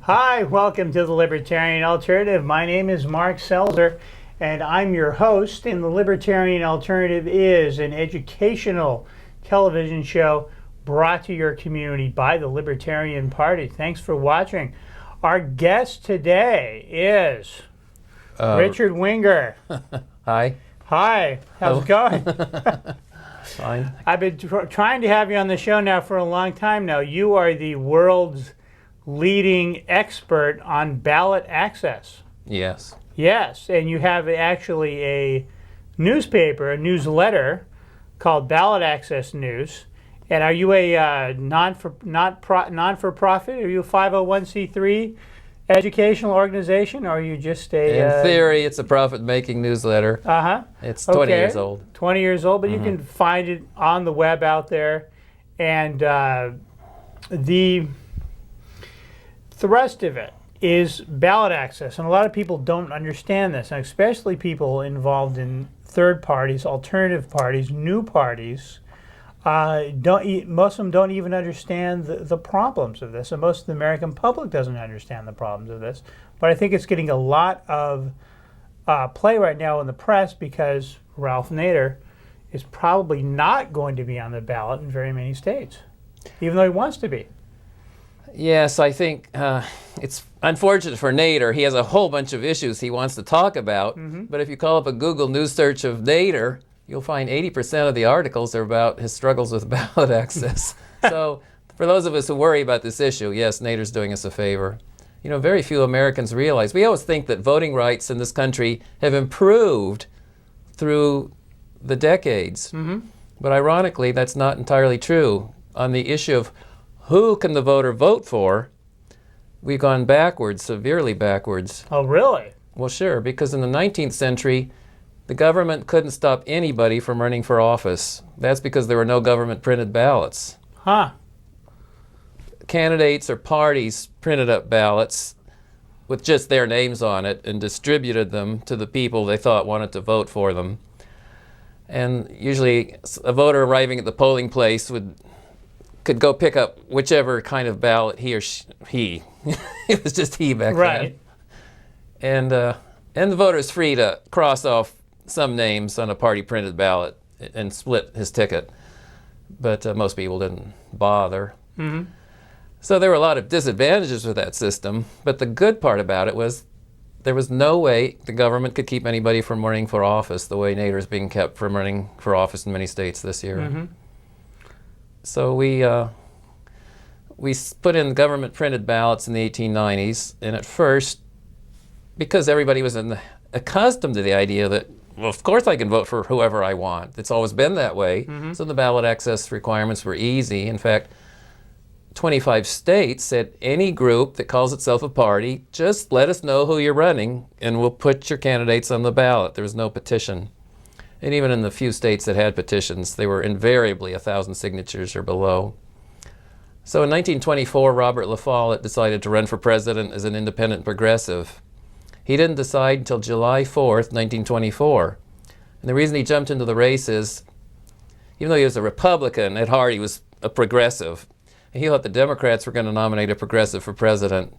Hi, welcome to the Libertarian Alternative. My name is Mark Selzer, and I'm your host. And the Libertarian Alternative is an educational television show brought to your community by the Libertarian Party. Thanks for watching. Our guest today is Richard Winger. Hi. Hi, how's it going? Fine. I've been trying to have you on the show now for a long time now. You are the world's leading expert on ballot access. Yes. Yes, and you have actually a newspaper, a newsletter called Ballot Access News. And are you a non-for-profit? Are you a 501c3 educational organization, or are you just a... In theory, it's a profit-making newsletter. Uh-huh. It's 20 years old. 20 years old, but you can find it on the web out there. And the thrust of it is ballot access. And a lot of people don't understand this, and especially people involved in third parties, alternative parties, new parties. Most of them don't even understand the problems of this, and most of the American public doesn't understand the problems of this. But I think it's getting a lot of play right now in the press because Ralph Nader is probably not going to be on the ballot in very many states, even though he wants to be. Yes, I think it's unfortunate for Nader. He has a whole bunch of issues he wants to talk about, but if you call up a Google News search of Nader, you'll find 80% of the articles are about his struggles with ballot access. So for those of us who worry about this issue, yes, Nader's doing us a favor. You know, very few Americans realize, we always think that voting rights in this country have improved through the decades. But ironically, that's not entirely true. On the issue of who can the voter vote for, we've gone backwards, severely backwards. Oh, really? Well, sure, because in the 19th century, the government couldn't stop anybody from running for office. That's because there were no government printed ballots. Huh. Candidates or parties printed up ballots with just their names on it and distributed them to the people they thought wanted to vote for them. And usually a voter arriving at the polling place could go pick up whichever kind of ballot he or he. It was just he back Right. then. And the voter is free to cross off some names on a party printed ballot and split his ticket, but most people didn't bother. So there were a lot of disadvantages with that system, but the good part about it was there was no way the government could keep anybody from running for office the way Nader is being kept from running for office in many states this year. So we put in government printed ballots in the 1890s, and at first, because everybody was accustomed to the idea that, well, of course I can vote for whoever I want. It's always been that way. So the ballot access requirements were easy. In fact, 25 states said any group that calls itself a party, just let us know who you're running and we'll put your candidates on the ballot. There was no petition. And even in the few states that had petitions, they were invariably 1,000 signatures or below. So in 1924, Robert La Follette decided to run for president as an independent progressive. He didn't decide until July 4th, 1924. And the reason he jumped into the race is, even though he was a Republican, at heart he was a progressive. And he thought the Democrats were going to nominate a progressive for president.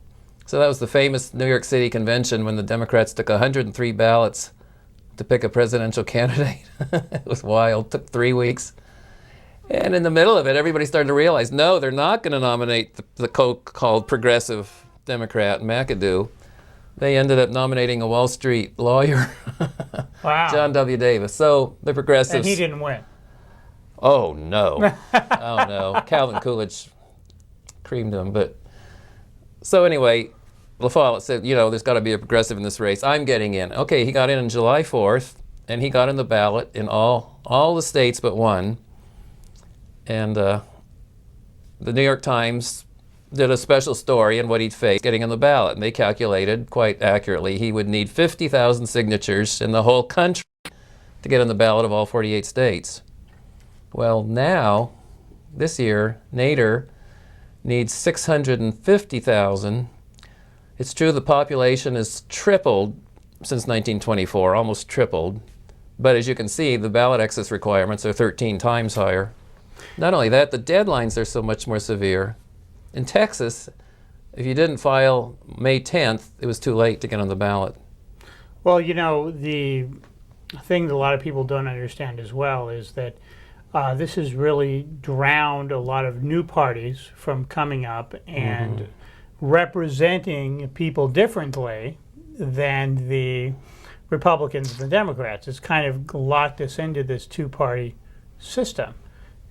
So that was the famous New York City convention when the Democrats took 103 ballots to pick a presidential candidate. It was wild. It took 3 weeks. And in the middle of it, everybody started to realize, no, they're not going to nominate the so-called progressive Democrat, McAdoo. They ended up nominating a Wall Street lawyer, Wow. John W. Davis. So the progressives... And he didn't win. Oh, no. Oh, no. Calvin Coolidge creamed him. But so anyway, La Follette said, you know, there's got to be a progressive in this race. I'm getting in. Okay, he got in on July 4th, and he got in the ballot in all the states but one. And the New York Times did a special story on what he'd face getting on the ballot. And they calculated quite accurately he would need 50,000 signatures in the whole country to get on the ballot of all 48 states. Well, now, this year, Nader needs 650,000. It's true the population has tripled since 1924, almost tripled. But as you can see, the ballot access requirements are 13 times higher. Not only that, the deadlines are so much more severe. In Texas, If you didn't file May 10th, it was too late to get on the ballot. Well, you know, the thing that a lot of people don't understand as well is that this has really drowned a lot of new parties from coming up and representing people differently than the Republicans and the Democrats. It's kind of locked us into this two-party system.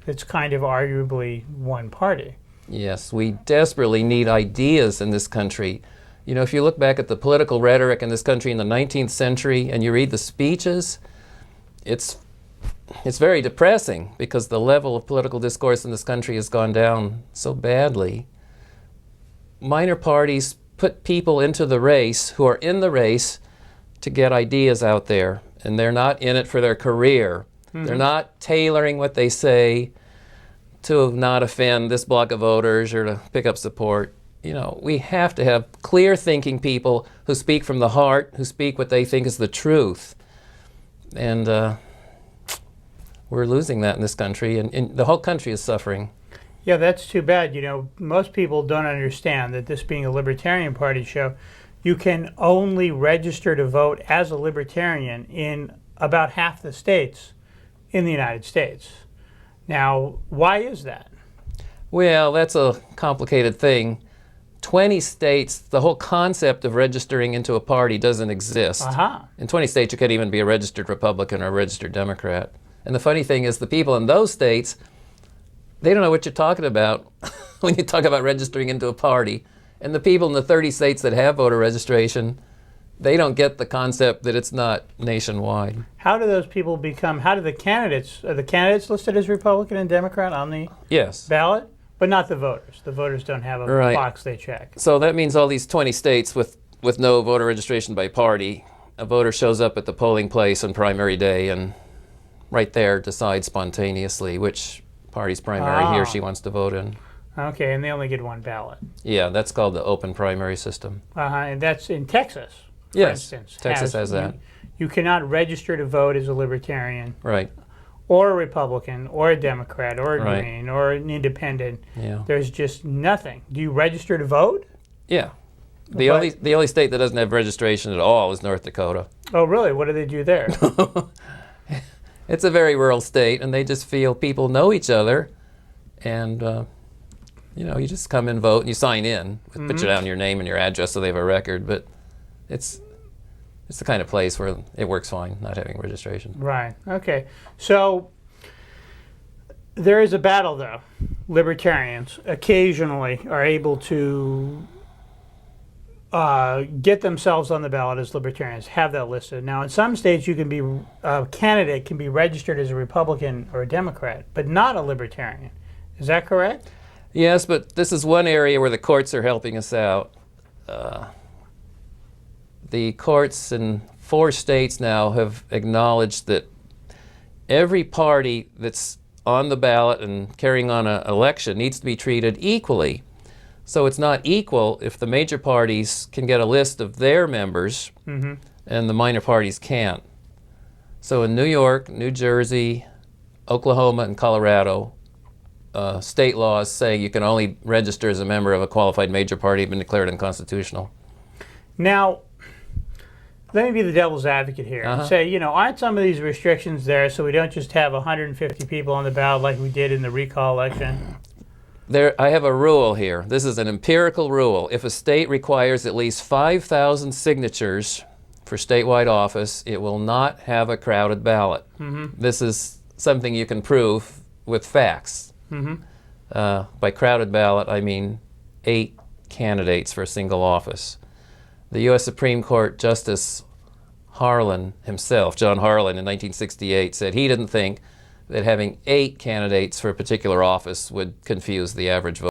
It's kind of arguably one party. Yes, we desperately need ideas in this country. You know, if you look back at the political rhetoric in this country in the 19th century and you read the speeches, it's very depressing because the level of political discourse in this country has gone down so badly. Minor parties put people into the race who are in the race to get ideas out there, and they're not in it for their career. They're not tailoring what they say to not offend this block of voters or to pick up support. You know, we have to have clear thinking people who speak from the heart, who speak what they think is the truth. And we're losing that in this country, and the whole country is suffering. Yeah, that's too bad. You know, most people don't understand that this being a Libertarian Party show, you can only register to vote as a Libertarian in about half the states in the United States. Now, why is that? Well, that's a complicated thing. 20 states, the whole concept of registering into a party doesn't exist. In 20 states, you can't even be a registered Republican or a registered Democrat. And the funny thing is the people in those states, they don't know what you're talking about when you talk about registering into a party. And the people in the 30 states that have voter registration, they don't get the concept that it's not nationwide. How do those people become, how do the candidates, are the candidates listed as Republican and Democrat on the ballot? But not the voters. The voters don't have a box they check. So that means all these 20 states with no voter registration by party, a voter shows up at the polling place on primary day and right there decides spontaneously which party's primary he or she wants to vote in. Okay, and they only get one ballot. Yeah, that's called the open primary system. And that's in Texas, for Yes, instance. Texas has that. You cannot register to vote as a Libertarian. Right. Or a Republican, or a Democrat, or a Green, or an Independent. Yeah. There's just nothing. Do you register to vote? Yeah. The only state that doesn't have registration at all is North Dakota. Oh, really? What do they do there? It's a very rural state, and they just feel people know each other, and you know, you just come and vote, and you sign in, put down your name and your address so they have a record. But it's the kind of place where it works fine, not having registration. Right. Okay. So there is a battle, though. Libertarians occasionally are able to get themselves on the ballot as Libertarians, have that listed. Now, in some states, you can be a candidate can be registered as a Republican or a Democrat, but not a Libertarian. Is that correct? Yes, but this is one area where the courts are helping us out. The courts in 4 states now have acknowledged that every party that's on the ballot and carrying on an election needs to be treated equally. So it's not equal if the major parties can get a list of their members and the minor parties can't. So in New York, New Jersey, Oklahoma, and Colorado, state laws say you can only register as a member of a qualified major party have been declared unconstitutional. Now, let me be the devil's advocate here and say, you know, aren't some of these restrictions there so we don't just have 150 people on the ballot like we did in the recall election? I have a rule here. This is an empirical rule. If a state requires at least 5,000 signatures for statewide office, it will not have a crowded ballot. This is something you can prove with facts. By crowded ballot, I mean 8 candidates for a single office. The U.S. Supreme Court Justice Harlan himself, John Harlan, in 1968, said he didn't think that having 8 candidates for a particular office would confuse the average voter.